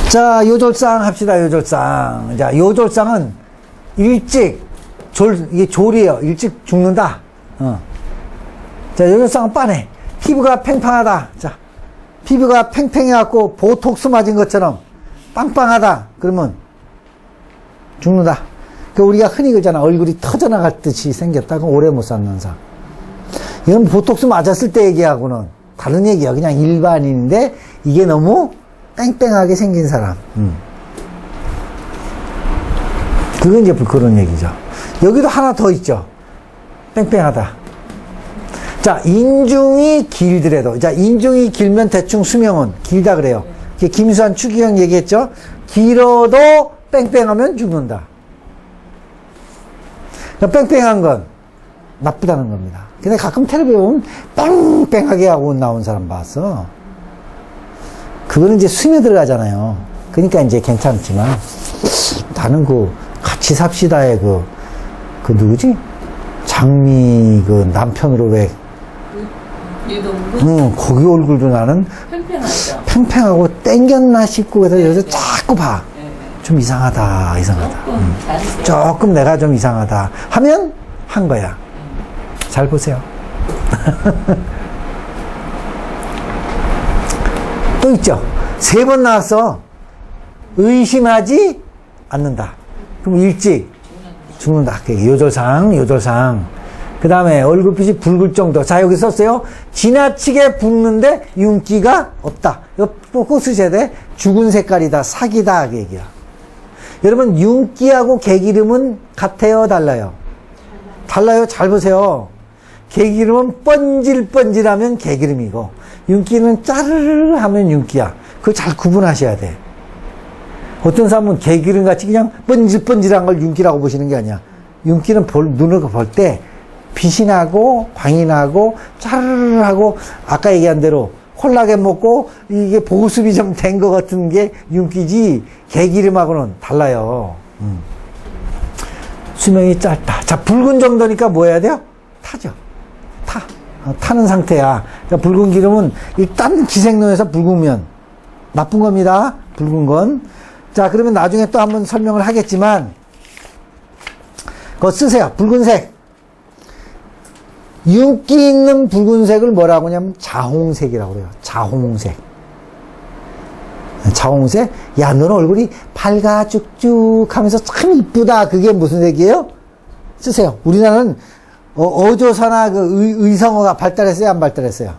자, 요졸상 합시다, 요졸상. 자, 요졸상은 일찍, 이게 졸이에요. 일찍 죽는다. 자, 요졸상은 빤해. 피부가 팽팽하다. 자, 피부가 팽팽해갖고 보톡스 맞은 것처럼 빵빵하다. 그러면 죽는다. 그 우리가 흔히 그러잖아. 얼굴이 터져나갈 듯이 생겼다. 그럼 오래 못 사는 상. 이건 보톡스 맞았을 때 얘기하고는 다른 얘기야. 그냥 일반인인데 이게 너무 뺑뺑하게 생긴 사람. 그건 이제 그런 얘기죠. 여기도 하나 더 있죠. 뺑뺑하다. 자, 인중이 길더라도. 자, 인중이 길면 대충 수명은 길다 그래요. 김수환, 추기경 얘기했죠. 길어도 뺑뺑하면 죽는다. 그러니까 뺑뺑한 건 나쁘다는 겁니다. 근데 가끔 텔레비에 보면 뺑뺑하게 하고 나온 사람 봤어. 그거는 이제 숨에 들어가잖아요. 그러니까 이제 괜찮지만 나는 같이 삽시다의 그 누구지? 장미 남편으로 왜 유동근? 거기 얼굴도 나는 팽팽하죠. 팽팽하고 땡겼나 싶고 그래서 여기서 자꾸 봐. 좀 이상하다. 조금 내가 좀 이상하다 하면 한 거야. 잘 보세요. 또 있죠. 3번 나왔어. 의심하지 않는다. 그럼 일찍 죽는다. 요졸상. 그 다음에 얼굴빛이 붉을 정도. 자, 여기 썼어요. 지나치게 붉는데 윤기가 없다. 이거 꼭 쓰셔야 돼. 죽은 색깔이다. 사기다. 그 얘기야. 여러분, 윤기하고 개기름은 같아요? 달라요? 달라요? 잘 보세요. 개기름은 번질번질하면 개기름이고, 윤기는 짜르르 하면 윤기야. 그걸 잘 구분하셔야 돼. 어떤 사람은 개기름 같이 그냥 번질번질한 걸 윤기라고 보시는 게 아니야. 윤기는 눈으로 볼 때 빛이 나고, 광이 나고, 짜르르 하고, 아까 얘기한 대로 콜라겐 먹고, 이게 보습이 좀 된 것 같은 게 윤기지, 개기름하고는 달라요. 수명이 짧다. 자, 붉은 정도니까 뭐 해야 돼요? 타죠. 타는 상태야. 그러니까 붉은 기름은 일단 기생로에서 붉으면 나쁜 겁니다. 붉은 건. 자, 그러면 나중에 또 한번 설명을 하겠지만, 그거 쓰세요. 붉은색. 윤기 있는 붉은색을 뭐라고 하냐면 자홍색이라고 그래요. 자홍색. 야, 너는 얼굴이 밝아 쭉쭉 하면서 참 이쁘다. 그게 무슨 색이에요? 쓰세요. 우리나라는 어조사나 의성어가 발달했어요? 안 발달했어요?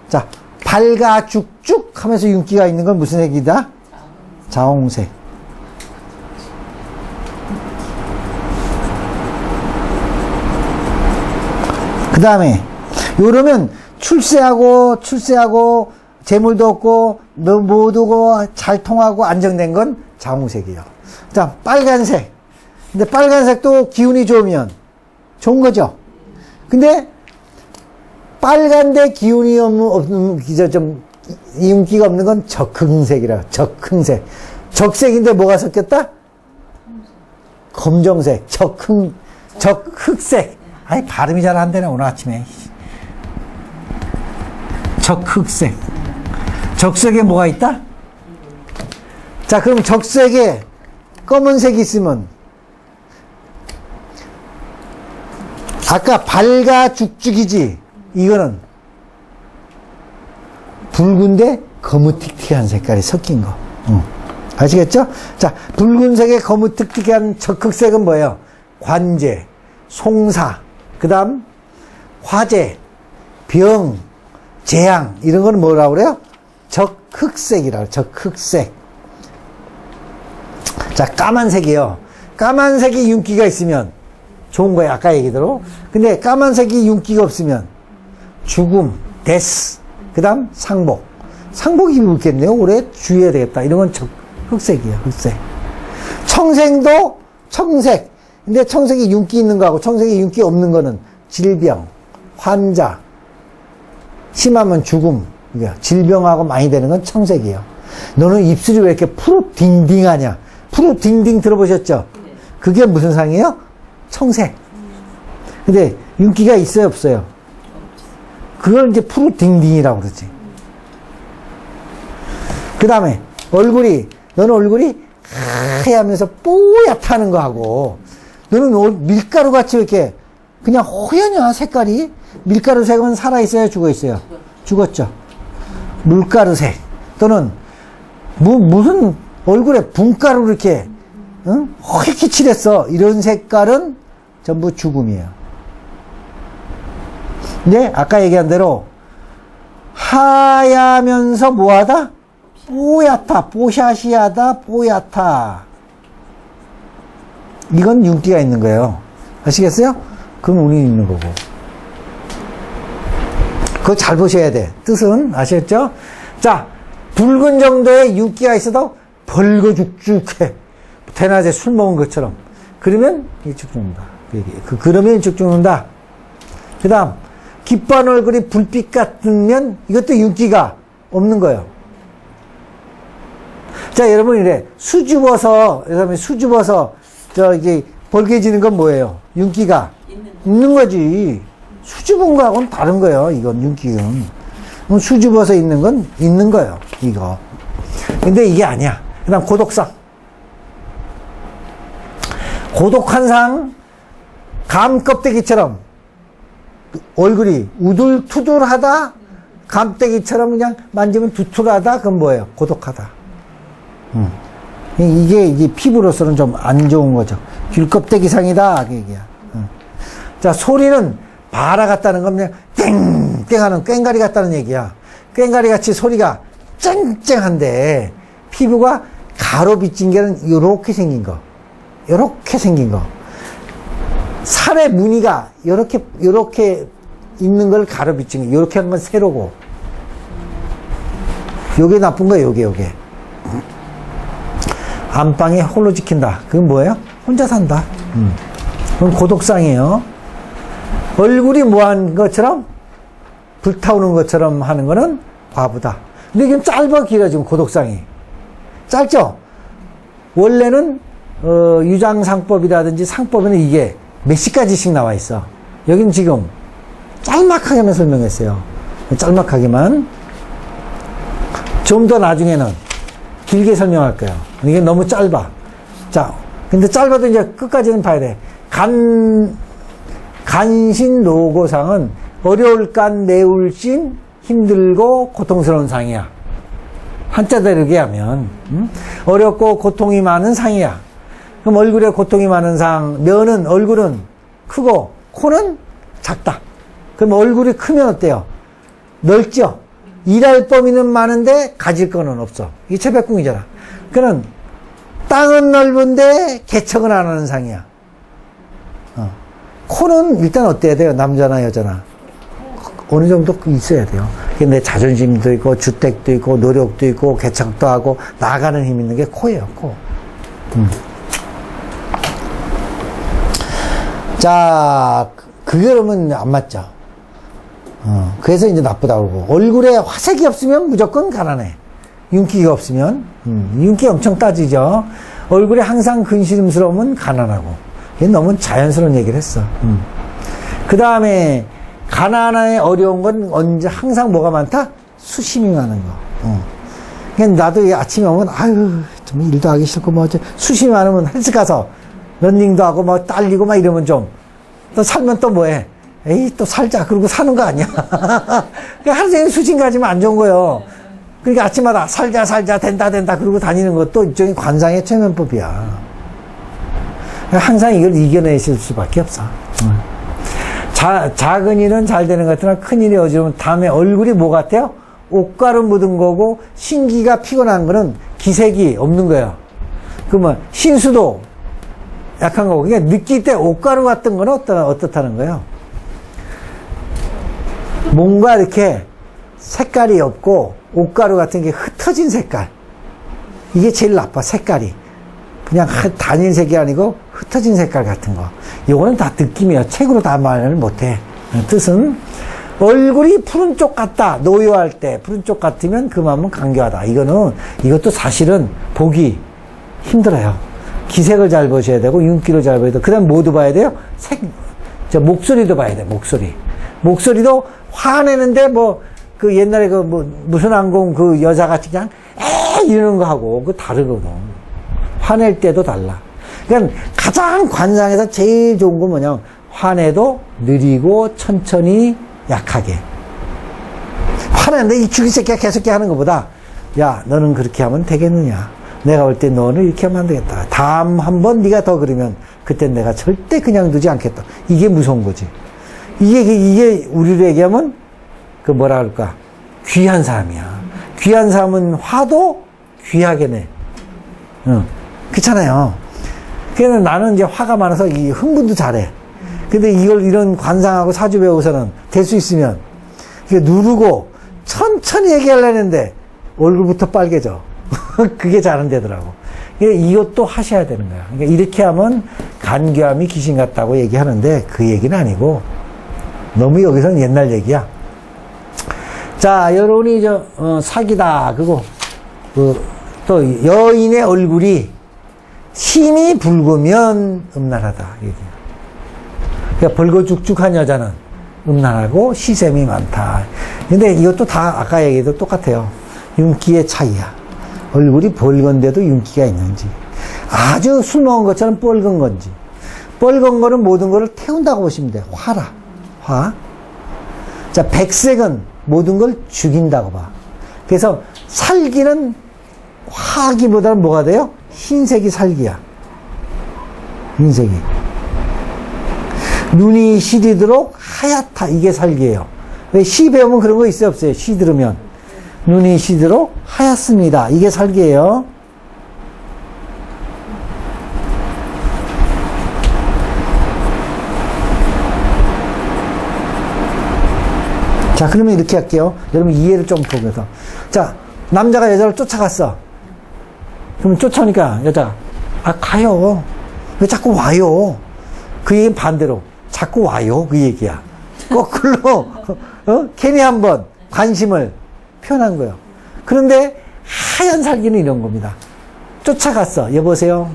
자, 밝아 쭉쭉 하면서 윤기가 있는 건 무슨 색이다? 자홍색. 그 다음에, 요러면 출세하고, 재물도 없고, 모두고 잘 통하고 안정된 건 자홍색이에요. 자, 빨간색. 근데 빨간색도 기운이 좋으면 좋은 거죠. 근데, 빨간데 기운이 없는, 윤기가 없는 건 적흥색이라, 적흥색. 적색인데 뭐가 섞였다? 검정색, 적흑색. 아니, 발음이 잘 안 되네, 오늘 아침에. 적흑색. 적색에 뭐가 있다? 자, 그럼 적색에 검은색이 있으면, 아까 밝아 죽죽이지, 이거는 붉은데 거무틱틱한 색깔이 섞인 거. 아시겠죠? 자, 붉은색에 거무틱틱한 적흑색은 뭐예요? 관제, 송사, 그 다음 화재, 병, 재앙 이런 건 뭐라고 그래요? 적흑색이라고. 적흑색. 자, 까만색이요. 까만색이 윤기가 있으면 좋은 거예요. 아까 얘기대로. 근데 까만색이 윤기가 없으면 죽음, 데스, 그 다음 상복. 상복이 묻겠네요. 올해 주의해야 되겠다. 이런 건 적흑색이에요. 흑색. 청색도 청색. 근데 청색이 윤기 있는 거하고 청색이 윤기 없는 거는 질병, 환자, 심하면 죽음, 질병하고 많이 되는 건 청색이에요. 너는 입술이 왜 이렇게 푸르딩딩하냐? 푸르딩딩 들어보셨죠? 그게 무슨 상이에요? 청색. 근데 윤기가 있어요, 없어요? 그걸 이제 푸르딩딩이라고 그러지. 그 다음에 너는 얼굴이 하얗면서 뽀얗다는 거하고, 너는 밀가루같이 이렇게, 그냥 허연이야, 색깔이. 밀가루색은 살아있어요, 죽어있어요? 죽었죠. 물가루색. 또는, 무슨 얼굴에 분가루 이렇게, 응? 허옇게 칠했어. 이런 색깔은 전부 죽음이에요. 근데, 아까 얘기한 대로, 하얗면서 뭐하다? 뽀얗다, 뽀샤시하다, 뽀얗다. 이건 윤기가 있는 거예요. 아시겠어요? 그럼 운이 있는 거고. 그거 잘 보셔야 돼. 뜻은 아시겠죠? 자, 붉은 정도의 윤기가 있어도 벌거죽죽해. 대낮에 술 먹은 것처럼. 그러면 일찍 죽는다. 그러면 일찍 죽는다. 그 다음, 기뻐한 얼굴이 불빛 같으면 이것도 윤기가 없는 거예요. 자, 여러분 이래 수줍어서 저기 벌개지는 건 뭐예요? 윤기가 있는 거지. 수줍은 거하고는 다른 거예요. 이건 윤기는. 수줍어서 있는 건 있는 거예요. 이거. 근데 이게 아니야. 그다음 고독상. 고독한 상, 감 껍데기처럼 얼굴이 우둘투둘하다, 감때기처럼 그냥 만지면 두툴하다, 그건 뭐예요? 고독하다. 이게 피부로서는 좀 안 좋은 거죠. 귤껍데기상이다, 그 얘기야. 자, 소리는 바라 같다는 건 그냥 땡땡 하는 꽹가리 같다는 얘기야. 꽹가리 같이 소리가 쨍쨍한데, 피부가 가로 빗진 게는 요렇게 생긴 거. 요렇게 생긴 거. 살의 무늬가 요렇게 있는 걸 가로 빗진 거. 요렇게 한 건 세로고. 요게 나쁜 거예요, 요게. 안방에 홀로 지킨다. 그건 뭐예요? 혼자 산다. 그건 고독상이에요. 얼굴이 뭐한 것처럼, 불타오르는 것처럼 하는 거는 과부다. 근데 이게 짧아, 길어, 지금 고독상이. 짧죠? 원래는, 유장상법이라든지 상법에는 이게 몇십 가지씩 나와 있어. 여긴 지금 짤막하게만 설명했어요. 짤막하게만. 좀 더 나중에는 길게 설명할 거예요. 이게 너무 짧아. 자, 근데 짧아도 이제 끝까지는 봐야 돼. 간신노고상은 어려울간 내울심 힘들고 고통스러운 상이야. 한자 다르게 하면 어렵고 고통이 많은 상이야. 그럼 얼굴에 고통이 많은 상, 얼굴은 크고 코는 작다. 그럼 얼굴이 크면 어때요? 넓죠? 일할 범위는 많은데 가질 거는 없어. 이게 채백궁이잖아. 그는 땅은 넓은데 개척은 안 하는 상이야. 코는 일단 어때야 돼요? 남자나 여자나. 어느 정도 있어야 돼요. 근데 자존심도 있고, 주택도 있고, 노력도 있고, 개척도 하고, 나가는 힘 있는 게 코예요, 코. 자, 그게 그러면 안 맞죠. 그래서 이제 나쁘다고 그러고. 얼굴에 화색이 없으면 무조건 가난해. 윤기가 없으면. 윤기 엄청 따지죠. 얼굴에 항상 근시름스러우면 가난하고. 이게 너무 자연스러운 얘기를 했어. 그 다음에, 가난에 어려운 건 언제, 항상 뭐가 많다? 수심이 많은 거. 그냥 나도 아침에 오면, 아유, 좀 일도 하기 싫고, 수심이 많으면 헬스 가서, 런닝도 하고, 딸리고, 이러면 좀, 또 살면 또 뭐해? 에이, 또 살자. 그러고 사는 거 아니야. 하루 종일 수심 가지면 안 좋은 거예요. 그러니까 아침마다 살자, 된다, 그러고 다니는 것도 일종의 관상의 최면법이야. 항상 이걸 이겨내실 수밖에 없어. 작은 일은 잘 되는 것 같으나 큰 일이 어지러우면 다음에 얼굴이 뭐 같아요? 옷가루 묻은 거고 신기가 피곤한 거는 기색이 없는 거예요. 그러면 신수도 약한 거고, 그러니까 느낄 때 옷가루 같은 거는 어떻다는 거예요? 뭔가 이렇게 색깔이 없고 옷가루 같은 게 흩어진 색깔. 이게 제일 나빠, 색깔이. 그냥 단일색이 아니고 흩어진 색깔 같은 거. 요거는 다 느낌이야. 책으로 다 말을 못해. 뜻은 얼굴이 푸른 쪽 같다. 노요할 때 푸른 쪽 같으면 그 마음은 간교하다. 이것도 사실은 보기 힘들어요. 기색을 잘 보셔야 되고 윤기를 잘 봐야 되고 그 다음 뭐도 봐야 돼요? 목소리도 봐야 돼. 목소리도 화내는데 그 옛날에 무슨 항공 그 여자같이 그냥 이러는 거하고 그 다르거든. 화낼 때도 달라. 그러니까 가장 관상에서 제일 좋은 건 뭐냐면 화내도 느리고 천천히 약하게. 화내는데 이 죽이 새끼가 계속 하는 것보다 야 너는 그렇게 하면 되겠느냐. 내가 볼 때 너는 이렇게 하면 안 되겠다. 다음 한번 네가 더 그러면 그땐 내가 절대 그냥 두지 않겠다. 이게 무서운 거지. 이게 우리로 얘기하면 그 뭐라 그럴까. 귀한 사람이야. 귀한 사람은 화도 귀하게 내. 그렇잖아요. 그래서 나는 이제 화가 많아서 이 흥분도 잘해. 근데 이걸 이런 관상하고 사주 배우고서는 될 수 있으면 누르고 천천히 얘기하려는데 얼굴부터 빨개져. 그게 잘 안 되더라고. 이것도 하셔야 되는 거야. 그러니까 이렇게 하면 간교함이 귀신 같다고 얘기하는데 그 얘기는 아니고 너무 여기서는 옛날 얘기야. 자, 여러분이 사기다. 그거 또 여인의 얼굴이 힘이 붉으면 음란하다. 그러니까 벌거죽죽한 여자는 음란하고 시샘이 많다. 근데 이것도 다 아까 얘기도 똑같아요. 윤기의 차이야. 얼굴이 벌건데도 윤기가 있는지, 아주 술 먹은 것처럼 뻘건 건지. 뻘건 거는 모든 거를 태운다고 보시면 돼요. 화라. 화. 자, 백색은 모든 걸 죽인다고 봐. 그래서 살기는 화기보다는 뭐가 돼요? 흰색이 살기야. 흰색이. 눈이 시리도록 하얗다. 이게 살기예요. 왜 시 배우면 그런 거 있어요? 없어요? 시 들으면. 눈이 시도록 하얗습니다. 이게 살기예요. 자, 그러면 이렇게 할게요. 여러분 이해를 좀 보면서. 자, 남자가 여자를 쫓아갔어. 그러면 쫓아오니까 여자가 가요. 왜 자꾸 와요? 그 얘기는 반대로 자꾸 와요. 그 얘기야. 거꾸로 괜히 한번 관심을 표현한 거예요. 그런데 하얀 살기는 이런 겁니다. 쫓아갔어. 여보세요?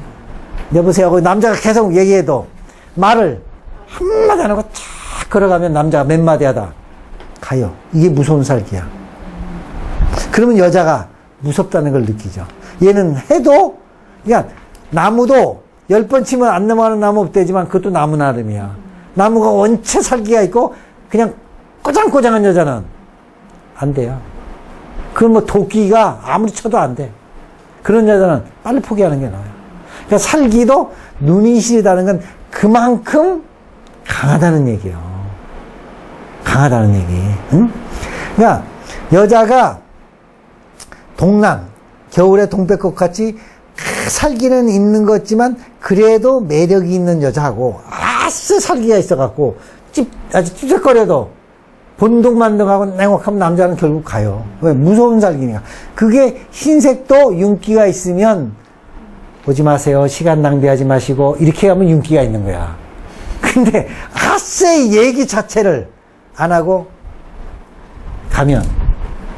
여보세요? 남자가 계속 얘기해도 말을 한마디 안 하고 쫙 걸어가면 남자가 몇 마디 하다 가요. 이게 무서운 살기야. 그러면 여자가 무섭다는 걸 느끼죠. 얘는 해도, 그러니까 나무도 10번 치면 안 넘어가는 나무 없대지만 그것도 나무 나름이야. 나무가 원체 살기가 있고 그냥 꼬장꼬장한 여자는 안 돼요. 그건 뭐 도끼가 아무리 쳐도 안 돼. 그런 여자는 빨리 포기하는 게 나아요. 그러니까 살기도 눈이 시리다는 건 그만큼 강하다는 얘기예요. 강하다는 얘기. 응? 그러니까 여자가 동남, 겨울에 동백꽃 같이 살기는 있는 것 같지만 그래도 매력이 있는 여자하고 아주 살기가 있어갖고 아주 찝쩍거려도 본동만동하고 냉혹하면 남자는 결국 가요. 왜? 무서운 살기니까. 그게 흰색도 윤기가 있으면 오지 마세요. 시간 낭비하지 마시고 이렇게 하면 윤기가 있는 거야. 근데 아쎄 얘기 자체를 안 하고 가면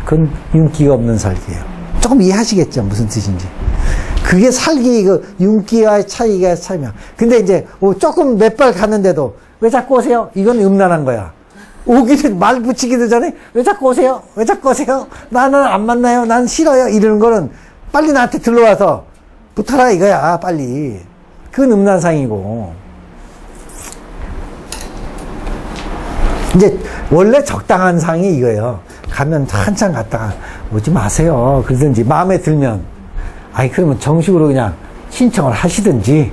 그건 윤기가 없는 살기예요. 조금 이해하시겠죠? 무슨 뜻인지. 그게 살기, 윤기와의 차이가 차이면. 근데 이제 조금 몇 발 갔는데도 왜 자꾸 오세요? 이건 음란한 거야. 오기도, 말 붙이기도 전에 왜 자꾸 오세요? 왜 자꾸 오세요? 나는 안 만나요. 난 싫어요. 이러는 거는 빨리 나한테 들러와서 붙어라 이거야. 빨리. 그건 음란상이고. 이제 원래 적당한 상이 이거예요. 가면 한참 갔다가 오지 마세요. 그러든지 마음에 들면 그러면 정식으로 그냥 신청을 하시든지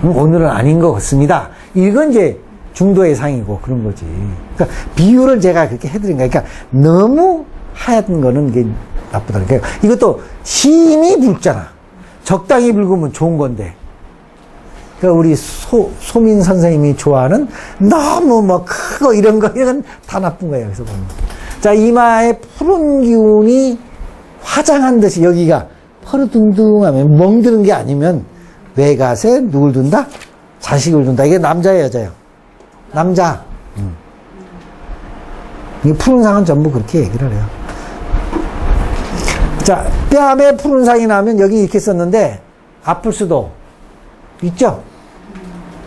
오늘은 아닌 것 같습니다. 이건 이제 중도의 상이고 그런 거지. 그러니까 비율을 제가 그렇게 해드린 거예요. 그러니까 너무 하얀 거는 이게 나쁘다. 그러니까 이것도 심히 붉잖아. 적당히 붉으면 좋은 건데. 그러니까 우리 소민 선생님이 좋아하는 너무 뭐 크고 이런 거, 이건 다 나쁜 거예요. 그래서 보면. 자, 이마에 푸른 기운이 화장한 듯이 여기가 퍼르둥둥하면 멍드는 게 아니면 외갓에 누굴 둔다? 자식을 둔다. 이게 남자예요, 여자예요? 남자. 이 푸른 상은 전부 그렇게 얘기를 해요. 자, 뺨에 푸른 상이 나면 여기 이렇게 썼는데 아플 수도 있죠?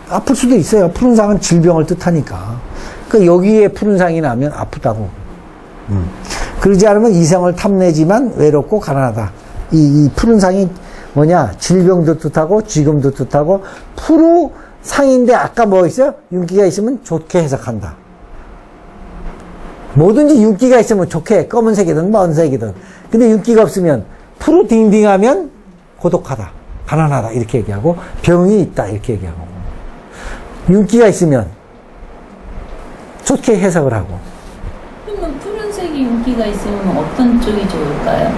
아플 수도 있어요. 푸른 상은 질병을 뜻하니까. 그러니까 여기에 푸른 상이 나면 아프다고. 그러지 않으면 이성을 탐내지만 외롭고 가난하다. 이 푸른 상이 뭐냐? 질병도 뜻하고, 쥐금도 뜻하고, 푸르 상인데 아까 뭐 있어요? 윤기가 있으면 좋게 해석한다. 뭐든지 윤기가 있으면 좋게, 검은색이든 먼색이든. 근데 윤기가 없으면, 푸르 딩딩하면 고독하다, 가난하다, 이렇게 얘기하고, 병이 있다, 이렇게 얘기하고. 윤기가 있으면 좋게 해석을 하고. 그러면 푸른색이 윤기가 있으면 어떤 쪽이 좋을까요?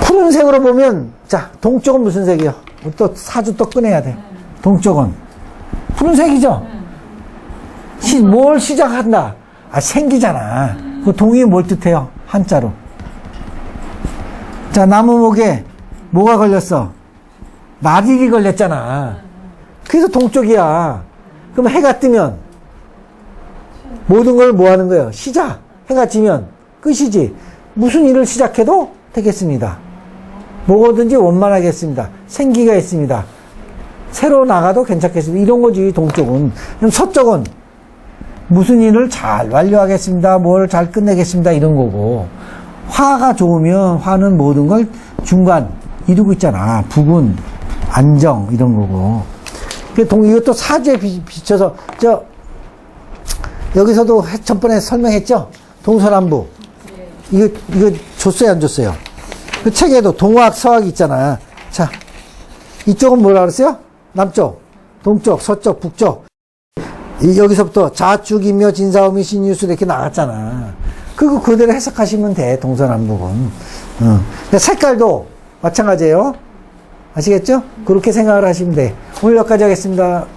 푸른색으로 보면, 자, 동쪽은 무슨 색이요? 또 사주 또 꺼내야 돼. 동쪽은 푸른색이죠? 뭘 시작한다? 아, 생기잖아. 그 동이 뭘 뜻해요? 한자로. 자, 나무목에 뭐가 걸렸어? 나릴이 걸렸잖아. 그래서 동쪽이야. 그럼 해가 뜨면 모든 걸 뭐 하는 거예요? 시작. 해가 지면 끝이지. 무슨 일을 시작해도 되겠습니다. 뭐든지 원만하겠습니다. 생기가 있습니다. 새로 나가도 괜찮겠습니다. 이런 거지, 동쪽은. 그럼 서쪽은 무슨 일을 잘 완료하겠습니다. 뭘 잘 끝내겠습니다. 이런 거고. 화가 좋으면 화는 모든 걸 중간 이루고 있잖아. 부군, 안정, 이런 거고. 이것도 사주에 비춰서, 여기서도 전번에 설명했죠? 동서남북. 이거 줬어요, 안 줬어요? 그 책에도 동학, 서학이 있잖아. 자, 이쪽은 뭐라 그랬어요? 남쪽, 동쪽, 서쪽, 북쪽. 여기서부터 자축, 인묘, 진사오미, 신유수 이렇게 나왔잖아. 그거 그대로 해석하시면 돼, 동서남북은. 근데 색깔도 마찬가지예요. 아시겠죠? 그렇게 생각을 하시면 돼. 오늘 여기까지 하겠습니다.